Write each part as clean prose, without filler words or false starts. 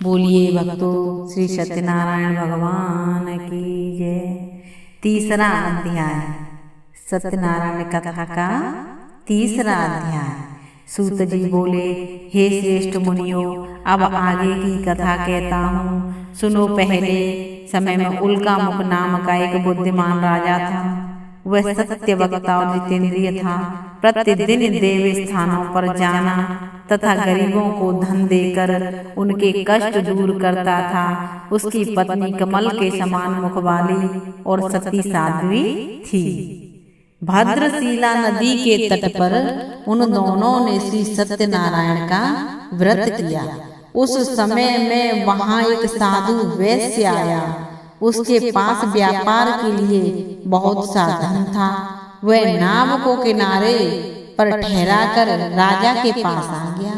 बोलिए भक्तों, श्री सत्यनारायण भगवान की जय। तीसरा अध्याय, सत्यनारायण कथा का तीसरा अध्याय। सूत जी बोले, हे श्रेष्ठ मुनियों, अब आगे की कथा कहता हूँ, सुनो। पहले समय में उल्का मुख नाम का एक बुद्धिमान राजा था। वह सत्य वक्ता और जितेंद्रिय था। प्रतिदिन देव स्थानों पर जाना तथा गरीबों को धन देकर उनके कष्ट दूर करता था। उसकी पत्नी कमल के समान मुख वाली और सती साध्वी थी। भद्रशिला नदी के तट पर उन दोनों ने श्री सत्यनारायण का व्रत किया। उस समय में वहां एक साधु वैश्य आया। उसके पास व्यापार के लिए बहुत सा धन था। वह नाव को किनारे पर ठहरा कर राजा के पास आ गया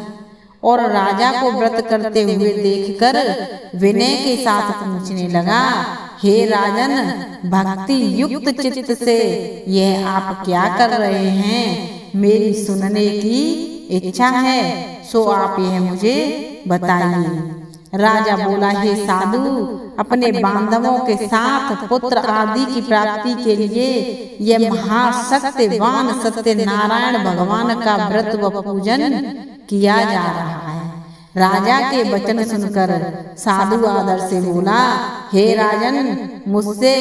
और राजा को व्रत करते हुए देखकर विनय के साथ पूछने लगा, हे राजन, भक्ति युक्त चित्त से यह आप क्या कर रहे हैं? मेरी सुनने की इच्छा है, सो आप यह मुझे बताइए। राजा बोला, हे साधु, अपने बांधवों के साथ पुत्र आदि की प्राप्ति के लिए यह महाशक्तिवान सत्यनारायण भगवान का व्रत व पूजन किया जा रहा है। राजा के वचन सुनकर साधु आदर से बोला, हे राजन, मुझसे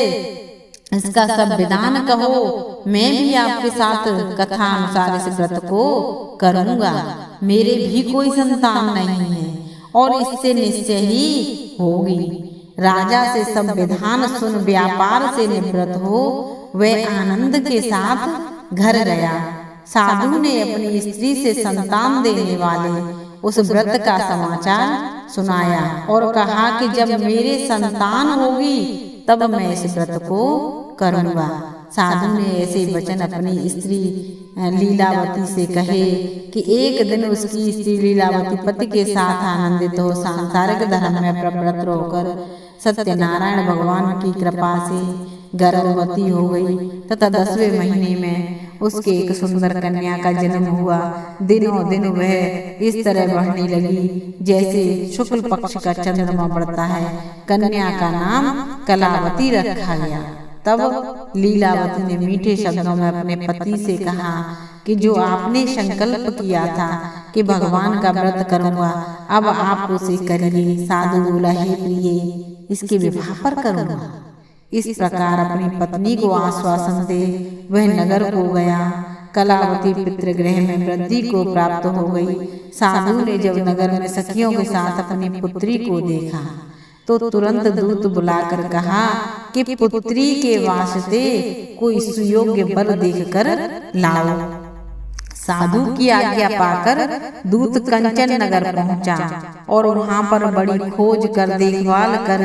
इसका सब विधान कहो, मैं भी आपके साथ कथा अनुसार इस व्रत को करूँगा। मेरे भी कोई संतान नहीं है और इससे निश्चय ही होगी। राजा से सब विधान सुन व्यापार से निवृत्त हो वह आनंद के साथ घर गया। साधु ने अपनी स्त्री से संतान देने वाले उस व्रत का समाचार सुनाया और कहा कि जब मेरे संतान होगी तब मैं इस व्रत को करूँगा। साधु ने ऐसे वचन अपनी स्त्री लीलावती से कहे कि एक दिन उसकी स्त्री लीलावती पति के साथ आनंदित हो सांसारिक धर्म में प्रवृत्त होकर सत्यनारायण भगवान की कृपा से गर्भवती हो गई तथा 10वें महीने में उसके एक सुंदर कन्या का जन्म हुआ। दिनों दिन वह इस तरह बढ़ने लगी जैसे शुक्ल पक्ष का चंद्रमा बढ़ता है। कन्या का नाम कलावती रखा गया। तब लीलावती ने मीठे शब्दों में अपने पति से कहा कि जो आपने संकल्प किया था कि भगवान का व्रत करूंगा, अब आप उसे करिए। साधु बोला, हे प्रिय, इसके विवाह पर करूंगा। इस प्रकार अपनी पत्नी को आश्वासन दे वह नगर को गया। कलावती पितृगृह में वृद्धि को प्राप्त हो गई। साधु ने जब नगर में सखियों के साथ अपनी पुत्री को देखा तो तुरंत दूत बुलाकर कहा कि पुत्री के वास्ते कोई सुयोग्य वर देखकर लाओ। साधु की आज्ञा पाकर दूत कंचन नगर पहुंचा और वहां पर बड़ी खोज कर देखभाल कर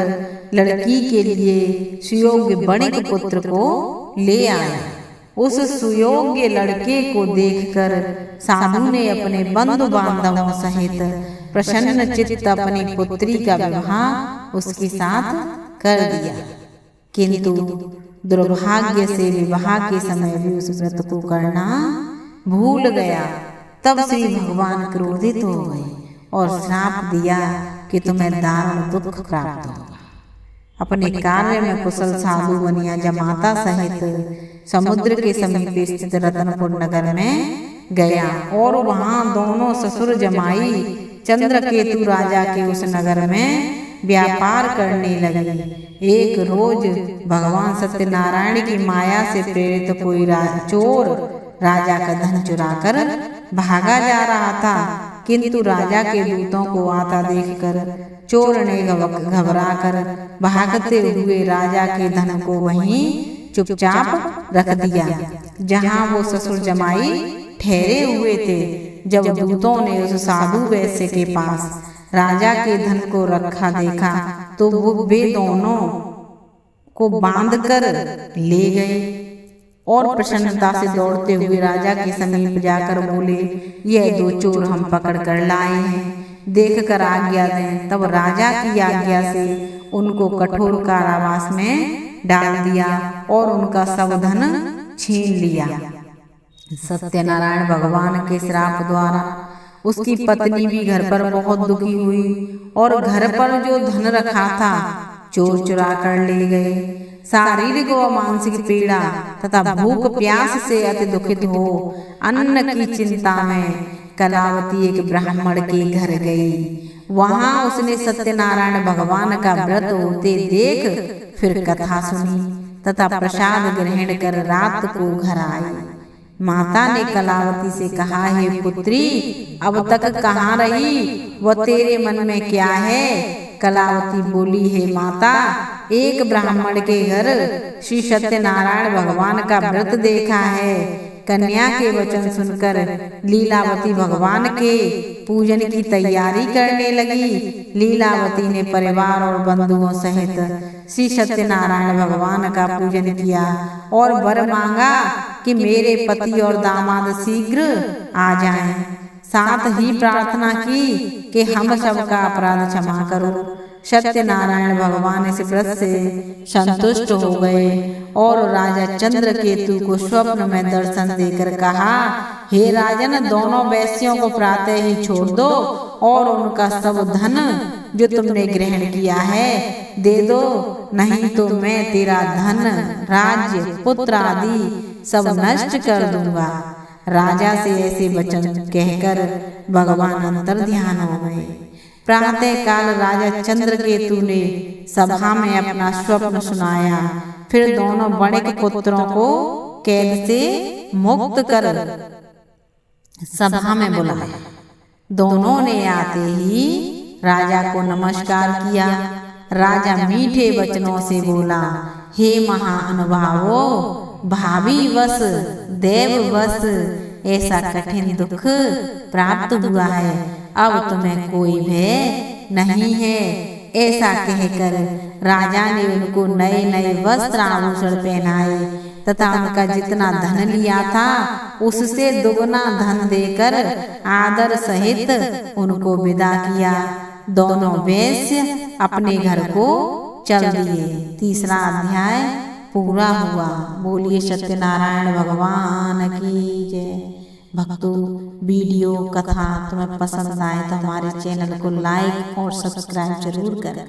लड़की के लिए सुयोग्य बणिक पुत्र को ले आया। उस सुयोग्य लड़के को देखकर साधु ने अपने बंधु बांधवों सहित प्रसन्न चित्त अपनी पुत्री का विवाह उसके साथ कर दिया। किंतु दुर्भाग्य से विवाह के समय भी उस व्रत को करना भूल गया। तब श्री भगवान क्रोधित हो गए और श्राप दिया कि तुम्हें दारुण दुख प्राप्त होगा। अपने कार्य में कुशल साधु बनिया जमाता सहित समुद्र के समीप स्थित रतनपुर नगर में गया और वहां दोनों ससुर जमाई चंद्रकेतु राजा के उस नगर में व्यापार करने लगे। एक रोज भगवान सत्यनारायण की माया से प्रेरित कोई चोर राजा का धन चुराकर भागा जा रहा था, किंतु राजा के दूतों को आता देखकर चोर ने घबराकर भागते हुए राजा के धन को वहीं चुपचाप रख दिया जहां वो ससुर जमाई ठहरे हुए थे। जब दूतों ने उस साधु वैश्य के पास राजा के धन को रखा देखा तो वो वे दोनों को बांधकर ले गए और प्रसन्नता से दौड़ते हुए राजा के समीप जाकर बोले, यह दो चोर हम पकड़ कर लाए हैं, देख कर आज्ञा दें। तब राजा की आज्ञा से उनको कठोर कारावास में डाल दिया और उनका सब धन छीन लिया। सत्यनारायण भगवान के श्राप द्वारा उसकी पत्नी भी घर पर बहुत दुखी हुई और घर पर जो धन रखा था चोर चुरा कर ले गए। शारीरिक व मानसिक पीड़ा तथा भूख प्यास से अति दुखित हो अन्न की चिंता में कलावती एक ब्राह्मण के घर गई। वहां उसने सत्यनारायण भगवान का व्रत होते देख फिर कथा सुनी तथा प्रसाद ग्रहण कर रात को घर आई। माता ने कलावती से कहा, हे पुत्री, अब तक कहाँ रही व तेरे मन में क्या है? कलावती बोली, हे माता, एक ब्राह्मण के घर श्री सत्यनारायण भगवान का व्रत देखा है। कन्या के वचन सुनकर लीलावती भगवान के पूजन की तैयारी करने लगी। लीलावती ने परिवार और बंधुओं सहित श्री सत्यनारायण भगवान का पूजन किया और वर मांगा कि मेरे पति और दामाद शीघ्र आ जाएं। साथ ही प्रार्थना की कि हम सबका अपराध क्षमा करो। सत्यनारायण भगवान इस व्रत से संतुष्ट हो गए और राजा चंद्रकेतु को स्वप्न में दर्शन देकर कहा, हे राजन, दोनों वैश्यों को प्रातः ही छोड़ दो और उनका सब धन जो तुमने ग्रहण किया है दे दो, नहीं तो मैं तेरा धन, राज्य, पुत्र आदि सब नष्ट कर दूंगा। राजा से ऐसे वचन कहकर भगवान अंतर ध्यान हो गए। प्रातः काल राजा चंद्रकेतु ने सभा में अपना स्वप्न सुनाया। फिर दोनों बड़े पुत्रों को कैद से मुक्त कर सभा में बुलाया। दोनों ने आते ही राजा को नमस्कार किया। राजा मीठे वचनों से बोला, हे महानुभावो, भावी वश देव वश ऐसा कठिन दुख प्राप्त हुआ है, अब तुम्हें कोई भय नहीं है। ऐसा कहकर राजा ने उनको नए नए वस्त्र आभूषण पहनाए तथा उनका जितना धन लिया था उससे दुगना धन देकर आदर सहित उनको विदा किया। दोनों वैश्य अपने घर को चल दिए। तीसरा अध्याय पूरा हुआ। बोलिए सत्यनारायण भगवान की जय। भक्तों, वीडियो कथा तुम्हें पसंद आए तो हमारे चैनल को लाइक और सब्सक्राइब जरूर करें।